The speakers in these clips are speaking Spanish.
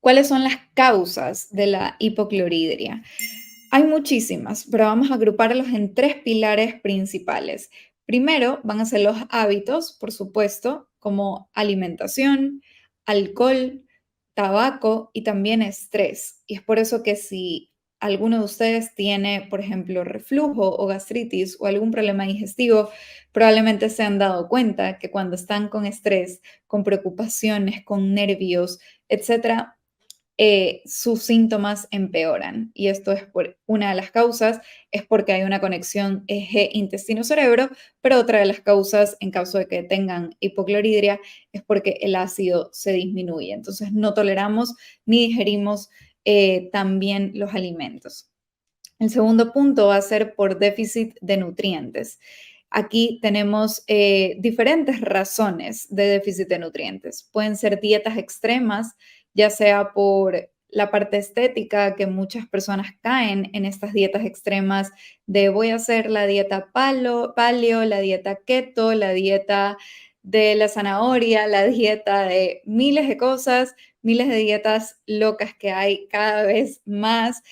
¿Cuáles son las causas de la hipocloridria? Hay muchísimas, pero vamos a agruparlos en tres pilares principales. Primero van a ser los hábitos, por supuesto, como alimentación, alcohol, tabaco y también estrés. Y es por eso que si alguno de ustedes tiene, por ejemplo, reflujo o gastritis o algún problema digestivo, probablemente se han dado cuenta que cuando están con estrés, con preocupaciones, con nervios, etcétera, sus síntomas empeoran. Y esto es por una de las causas, es porque hay una conexión eje intestino-cerebro, pero otra de las causas, en caso de que tengan hipocloridria, es porque el ácido se disminuye. Entonces no toleramos ni digerimos tan bien los alimentos. El segundo punto va a ser por déficit de nutrientes. Aquí tenemos diferentes razones de déficit de nutrientes. Pueden ser dietas extremas, ya sea por la parte estética, que muchas personas caen en estas dietas extremas de voy a hacer la dieta paleo, la dieta keto, la dieta de la zanahoria, la dieta de miles de cosas, miles de dietas locas que hay cada vez más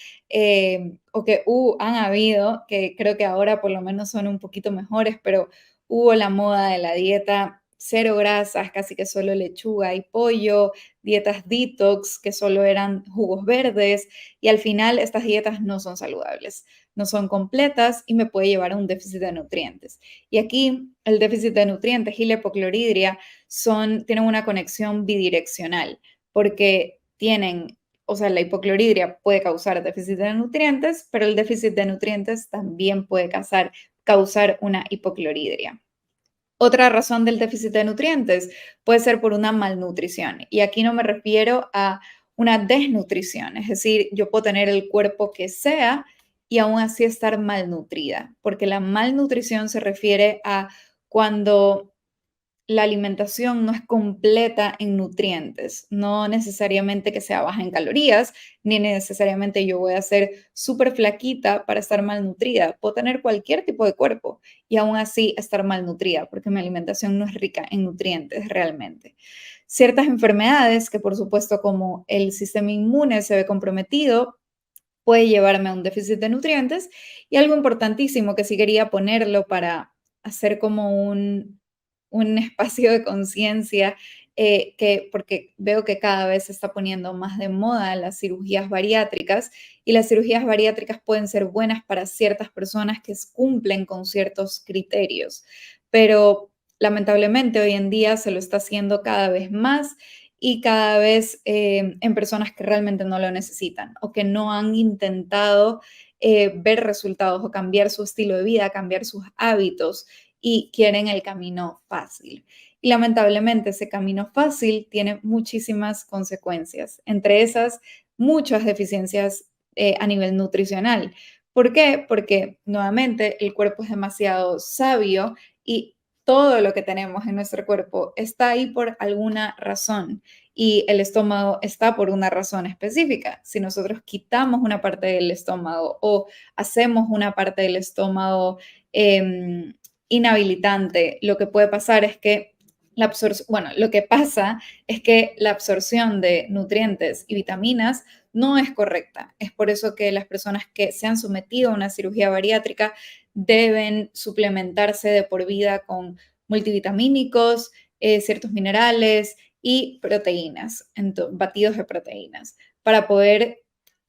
o que han habido, que creo que ahora por lo menos son un poquito mejores, pero hubo la moda de la dieta cero grasas, casi que solo lechuga y pollo, dietas detox que solo eran jugos verdes y al final estas dietas no son saludables, no son completas y me puede llevar a un déficit de nutrientes. Y aquí el déficit de nutrientes y la hipocloridria tienen una conexión bidireccional porque tienen, o sea, la hipocloridria puede causar déficit de nutrientes, pero el déficit de nutrientes también puede causar una hipocloridria. Otra razón del déficit de nutrientes puede ser por una malnutrición. Y aquí no me refiero a una desnutrición, es decir, yo puedo tener el cuerpo que sea y aún así estar malnutrida, porque la malnutrición se refiere a cuando la alimentación no es completa en nutrientes, no necesariamente que sea baja en calorías, ni necesariamente yo voy a ser súper flaquita para estar malnutrida. Puedo tener cualquier tipo de cuerpo y aún así estar malnutrida porque mi alimentación no es rica en nutrientes realmente. Ciertas enfermedades que por supuesto como el sistema inmune se ve comprometido, puede llevarme a un déficit de nutrientes y algo importantísimo que sí quería ponerlo para hacer como un espacio de conciencia, porque veo que cada vez se está poniendo más de moda las cirugías bariátricas y las cirugías bariátricas pueden ser buenas para ciertas personas que cumplen con ciertos criterios, pero lamentablemente hoy en día se lo está haciendo cada vez más y cada vez en personas que realmente no lo necesitan o que no han intentado ver resultados o cambiar su estilo de vida, cambiar sus hábitos y quieren el camino fácil. Y lamentablemente ese camino fácil tiene muchísimas consecuencias, entre esas muchas deficiencias a nivel nutricional. ¿Por qué? Porque nuevamente el cuerpo es demasiado sabio y todo lo que tenemos en nuestro cuerpo está ahí por alguna razón y el estómago está por una razón específica. Si nosotros quitamos una parte del estómago o hacemos una parte del estómago inhabilitante, lo que puede pasar es que lo que pasa es que la absorción de nutrientes y vitaminas no es correcta. Es por eso que las personas que se han sometido a una cirugía bariátrica deben suplementarse de por vida con multivitamínicos, ciertos minerales y proteínas, batidos de proteínas, para poder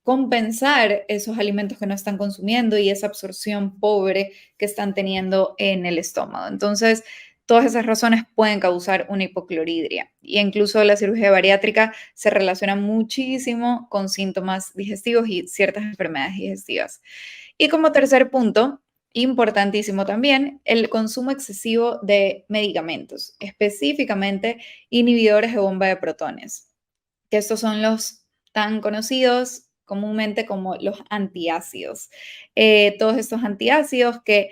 compensar esos alimentos que no están consumiendo y esa absorción pobre que están teniendo en el estómago. Entonces, todas esas razones pueden causar una hipocloridria. Y incluso la cirugía bariátrica se relaciona muchísimo con síntomas digestivos y ciertas enfermedades digestivas. Y como tercer punto, importantísimo también, el consumo excesivo de medicamentos, específicamente inhibidores de bomba de protones, que estos son los tan conocidos comúnmente como los antiácidos. Todos estos antiácidos que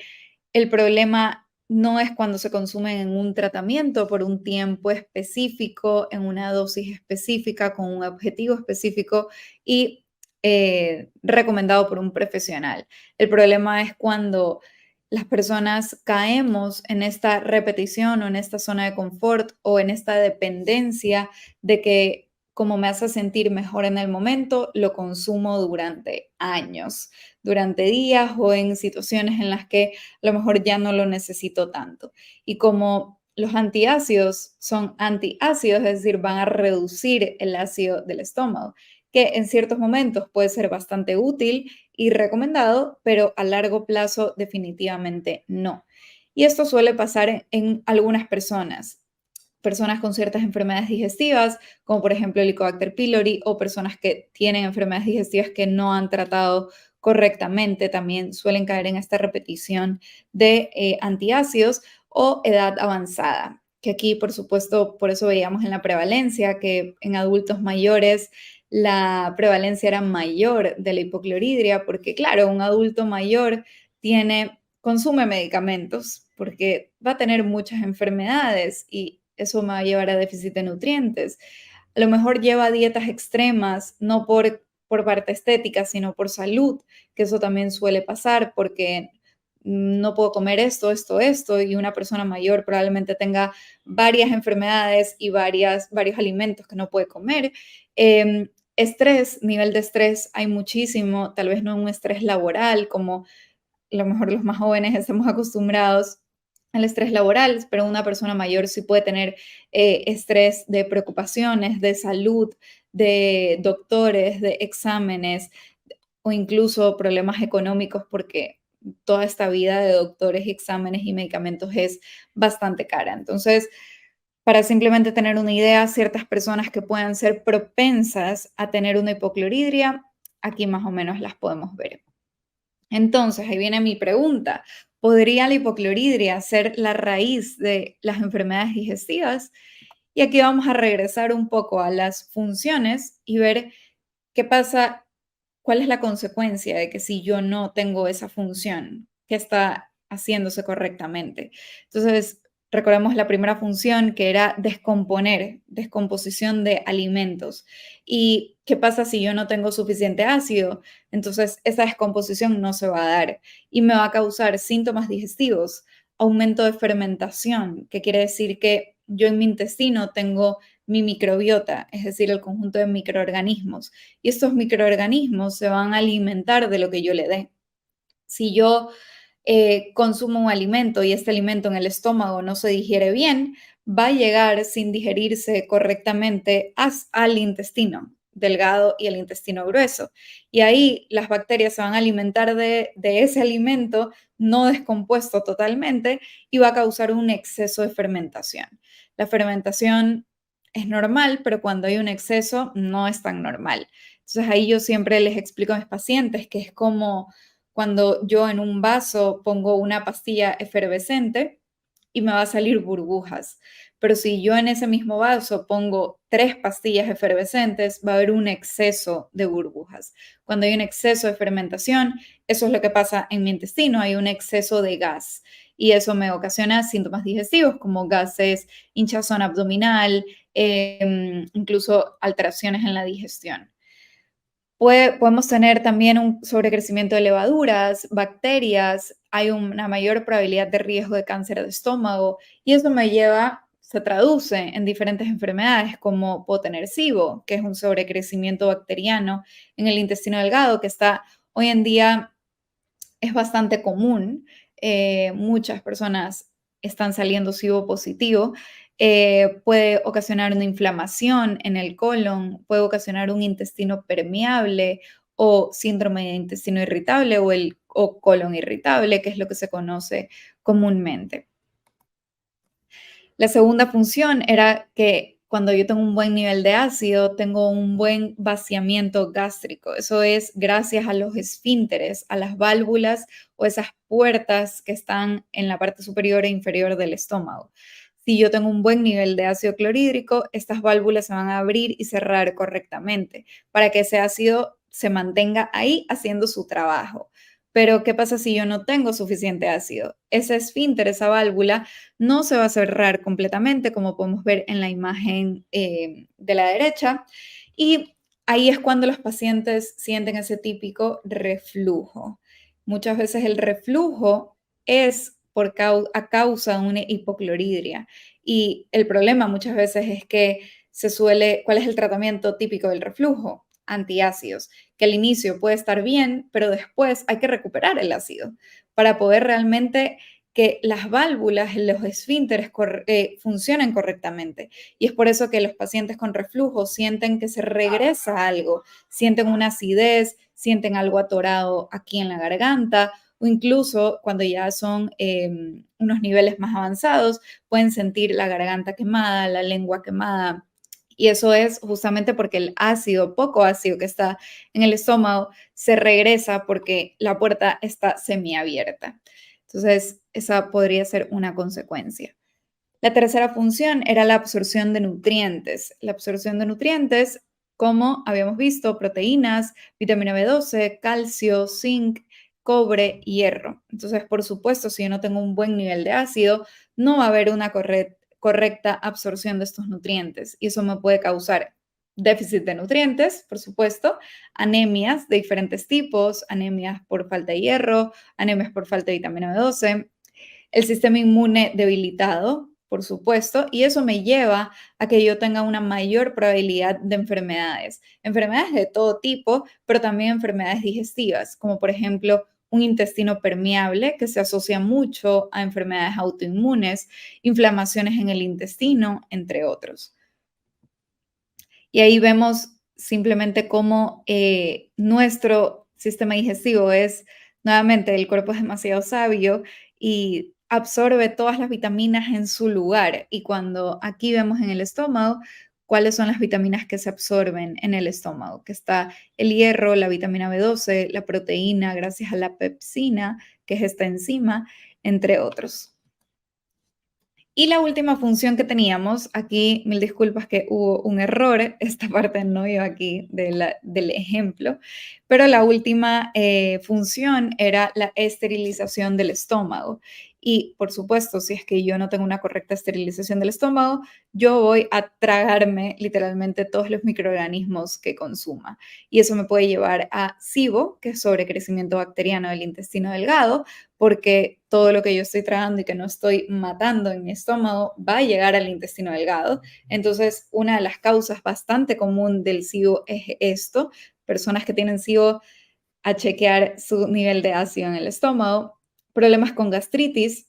el problema no es cuando se consumen en un tratamiento por un tiempo específico, en una dosis específica, con un objetivo específico y recomendado por un profesional. El problema es cuando las personas caemos en esta repetición o en esta zona de confort o en esta dependencia de que como me hace sentir mejor en el momento, lo consumo durante años, durante días o en situaciones en las que a lo mejor ya no lo necesito tanto. Y como los antiácidos son antiácidos, es decir, van a reducir el ácido del estómago, que en ciertos momentos puede ser bastante útil y recomendado, pero a largo plazo definitivamente no. Y esto suele pasar en algunas personas con ciertas enfermedades digestivas, como por ejemplo el Helicobacter pylori, o personas que tienen enfermedades digestivas que no han tratado correctamente, también suelen caer en esta repetición de antiácidos, o edad avanzada, que aquí, por supuesto, por eso veíamos en la prevalencia que en adultos mayores la prevalencia era mayor de la hipocloridria, porque claro, un adulto mayor consume medicamentos porque va a tener muchas enfermedades y eso me va a llevar a déficit de nutrientes. A lo mejor lleva dietas extremas, no por parte estética, sino por salud, que eso también suele pasar porque no puedo comer esto, y una persona mayor probablemente tenga varias enfermedades y varios alimentos que no puede comer. Estrés, nivel de estrés, hay muchísimo, tal vez no un estrés laboral como a lo mejor los más jóvenes estamos acostumbrados al estrés laboral, pero una persona mayor sí puede tener estrés de preocupaciones, de salud, de doctores, de exámenes o incluso problemas económicos porque toda esta vida de doctores, exámenes y medicamentos es bastante cara. Entonces, para simplemente tener una idea, ciertas personas que puedan ser propensas a tener una hipocloridria, aquí más o menos las podemos ver. Entonces, ahí viene mi pregunta. ¿Podría la hipocloridria ser la raíz de las enfermedades digestivas? Y aquí vamos a regresar un poco a las funciones y ver qué pasa, cuál es la consecuencia de que si yo no tengo esa función, qué está haciéndose correctamente. Entonces, recordemos la primera función que era descomponer, descomposición de alimentos. ¿Y qué pasa si yo no tengo suficiente ácido? Entonces, esa descomposición no se va a dar y me va a causar síntomas digestivos, aumento de fermentación, que quiere decir que yo en mi intestino tengo mi microbiota, es decir, el conjunto de microorganismos, y estos microorganismos se van a alimentar de lo que yo le dé. Si yo consumo un alimento y este alimento en el estómago no se digiere bien, va a llegar sin digerirse correctamente al intestino delgado y el intestino grueso. Y ahí las bacterias se van a alimentar de ese alimento no descompuesto totalmente y va a causar un exceso de fermentación. La fermentación es normal, pero cuando hay un exceso no es tan normal. Entonces ahí yo siempre les explico a mis pacientes que es como cuando yo en un vaso pongo una pastilla efervescente y me va a salir burbujas. Pero si yo en ese mismo vaso pongo 3 pastillas efervescentes, va a haber un exceso de burbujas. Cuando hay un exceso de fermentación, eso es lo que pasa en mi intestino, hay un exceso de gas y eso me ocasiona síntomas digestivos como gases, hinchazón abdominal, incluso alteraciones en la digestión. Podemos tener también un sobrecrecimiento de levaduras, bacterias, hay una mayor probabilidad de riesgo de cáncer de estómago y eso se traduce en diferentes enfermedades como puedo tener SIBO, que es un sobrecrecimiento bacteriano en el intestino delgado que está hoy en día es bastante común. Muchas personas están saliendo SIBO positivo. Puede ocasionar una inflamación en el colon, puede ocasionar un intestino permeable o síndrome de intestino irritable o colon irritable, que es lo que se conoce comúnmente. La segunda función era que cuando yo tengo un buen nivel de ácido, tengo un buen vaciamiento gástrico. Eso es gracias a los esfínteres, a las válvulas o esas puertas que están en la parte superior e inferior del estómago. Si yo tengo un buen nivel de ácido clorhídrico, estas válvulas se van a abrir y cerrar correctamente para que ese ácido se mantenga ahí haciendo su trabajo. Pero, ¿qué pasa si yo no tengo suficiente ácido? Ese esfínter, esa válvula, no se va a cerrar completamente, como podemos ver en la imagen de la derecha. Y ahí es cuando los pacientes sienten ese típico reflujo. Muchas veces el reflujo es a causa de una hipocloridria. Y el problema muchas veces es que ¿cuál es el tratamiento típico del reflujo? Antiácidos, que al inicio puede estar bien, pero después hay que recuperar el ácido para poder realmente que las válvulas, los esfínteres funcionen correctamente. Y es por eso que los pacientes con reflujo sienten que se regresa algo, sienten una acidez, sienten algo atorado aquí en la garganta, o incluso cuando ya son unos niveles más avanzados, pueden sentir la garganta quemada, la lengua quemada. Y eso es justamente porque el ácido, poco ácido que está en el estómago, se regresa porque la puerta está semiabierta. Entonces, esa podría ser una consecuencia. La tercera función era la absorción de nutrientes. La absorción de nutrientes, como habíamos visto, proteínas, vitamina B12, calcio, zinc, cobre, hierro. Entonces, por supuesto, si yo no tengo un buen nivel de ácido, no va a haber una correcta absorción de estos nutrientes y eso me puede causar déficit de nutrientes, por supuesto, anemias de diferentes tipos, anemias por falta de hierro, anemias por falta de vitamina B12, el sistema inmune debilitado, por supuesto, y eso me lleva a que yo tenga una mayor probabilidad de enfermedades de todo tipo, pero también enfermedades digestivas, como por ejemplo un intestino permeable que se asocia mucho a enfermedades autoinmunes, inflamaciones en el intestino, entre otros. Y ahí vemos simplemente cómo nuestro sistema digestivo es, nuevamente, el cuerpo es demasiado sabio y absorbe todas las vitaminas en su lugar. Y cuando aquí vemos en el estómago, cuáles son las vitaminas que se absorben en el estómago, que está el hierro, la vitamina B12, la proteína, gracias a la pepsina, que es esta enzima, entre otros. Y la última función que teníamos, aquí, mil disculpas que hubo un error, esta parte no iba aquí del ejemplo, pero la última función era la esterilización del estómago. Y por supuesto, si es que yo no tengo una correcta esterilización del estómago, yo voy a tragarme literalmente todos los microorganismos que consuma. Y eso me puede llevar a SIBO, que es sobrecrecimiento bacteriano del intestino delgado, porque todo lo que yo estoy tragando y que no estoy matando en mi estómago va a llegar al intestino delgado. Entonces, una de las causas bastante común del SIBO es esto, personas que tienen SIBO a chequear su nivel de ácido en el estómago, problemas con gastritis,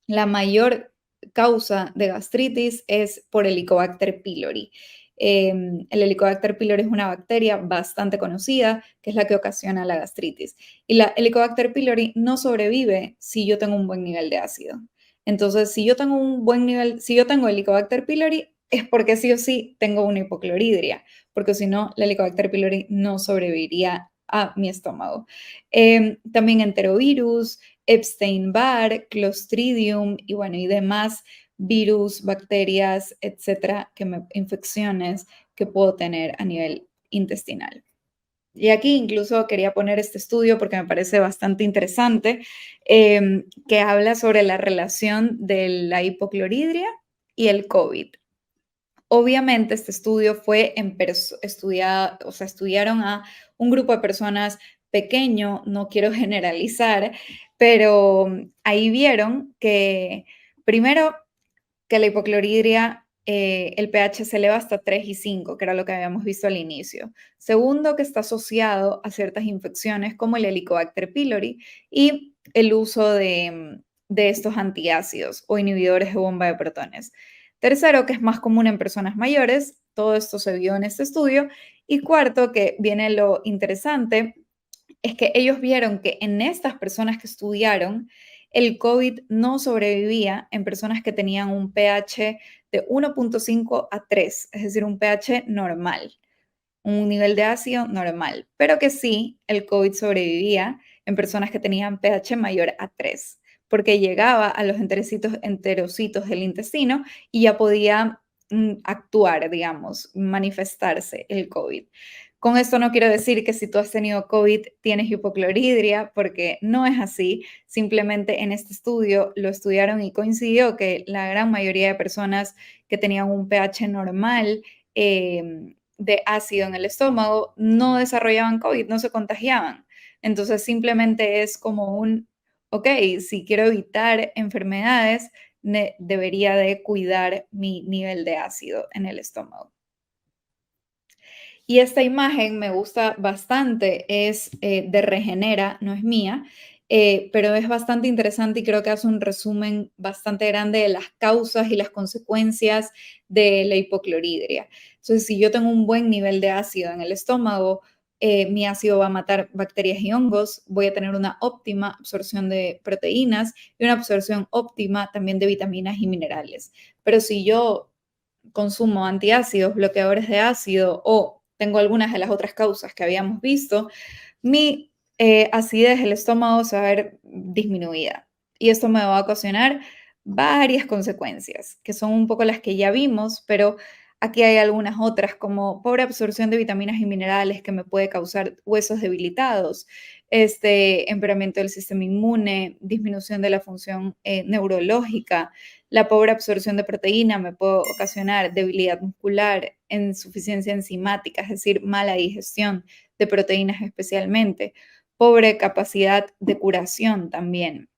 la mayor causa de gastritis es por Helicobacter pylori. El Helicobacter pylori es una bacteria bastante conocida, que es la que ocasiona la gastritis. Y la Helicobacter pylori no sobrevive si yo tengo un buen nivel de ácido. Entonces, si yo tengo un buen nivel, si yo tengo Helicobacter pylori, es porque sí o sí tengo una hipocloridria, porque si no, la Helicobacter pylori no sobreviviría a mi estómago. También enterovirus, Epstein-Barr, Clostridium y bueno, y demás virus, bacterias, etcétera, infecciones que puedo tener a nivel intestinal. Y aquí incluso quería poner este estudio porque me parece bastante interesante, que habla sobre la relación de la hipocloridria y el COVID. Obviamente, este estudio fue estudiado, o sea, estudiaron a un grupo de personas pequeño, no quiero generalizar, pero ahí vieron que primero que la hipocloridria, el pH se eleva hasta 3 y 5, que era lo que habíamos visto al inicio. Segundo, que está asociado a ciertas infecciones como el Helicobacter pylori y el uso de estos antiácidos o inhibidores de bomba de protones. Tercero, que es más común en personas mayores, todo esto se vio en este estudio. Y cuarto, que viene lo interesante, es que ellos vieron que en estas personas que estudiaron, el COVID no sobrevivía en personas que tenían un pH de 1.5 a 3, es decir, un pH normal, un nivel de ácido normal, pero que sí, el COVID sobrevivía en personas que tenían pH mayor a 3, porque llegaba a los enterocitos del intestino y ya podía actuar, digamos, manifestarse el COVID. Con esto no quiero decir que si tú has tenido COVID tienes hipocloridria, porque no es así. Simplemente en este estudio lo estudiaron y coincidió que la gran mayoría de personas que tenían un pH normal de ácido en el estómago no desarrollaban COVID, no se contagiaban. Entonces simplemente es como ok, si quiero evitar enfermedades, debería de cuidar mi nivel de ácido en el estómago. Y esta imagen me gusta bastante, es de Regenera, no es mía, pero es bastante interesante y creo que hace un resumen bastante grande de las causas y las consecuencias de la hipocloridria. Entonces, si yo tengo un buen nivel de ácido en el estómago, mi ácido va a matar bacterias y hongos, voy a tener una óptima absorción de proteínas y una absorción óptima también de vitaminas y minerales. Pero si yo consumo antiácidos, bloqueadores de ácido o tengo algunas de las otras causas que habíamos visto, mi acidez del estómago se va a ver disminuida. Y esto me va a ocasionar varias consecuencias, que son un poco las que ya vimos, pero aquí hay algunas otras, como pobre absorción de vitaminas y minerales que me puede causar huesos debilitados, empeoramiento del sistema inmune, disminución de la función neurológica, la pobre absorción de proteína me puede ocasionar debilidad muscular, insuficiencia enzimática, es decir, mala digestión de proteínas especialmente, pobre capacidad de curación también.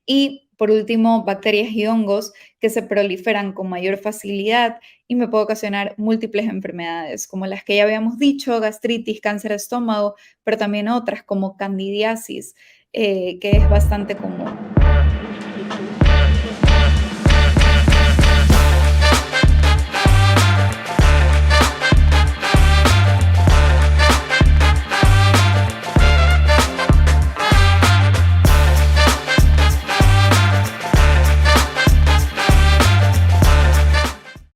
Y por último, bacterias y hongos que se proliferan con mayor facilidad y me puede ocasionar múltiples enfermedades, como las que ya habíamos dicho, gastritis, cáncer de estómago, pero también otras como candidiasis, que es bastante común.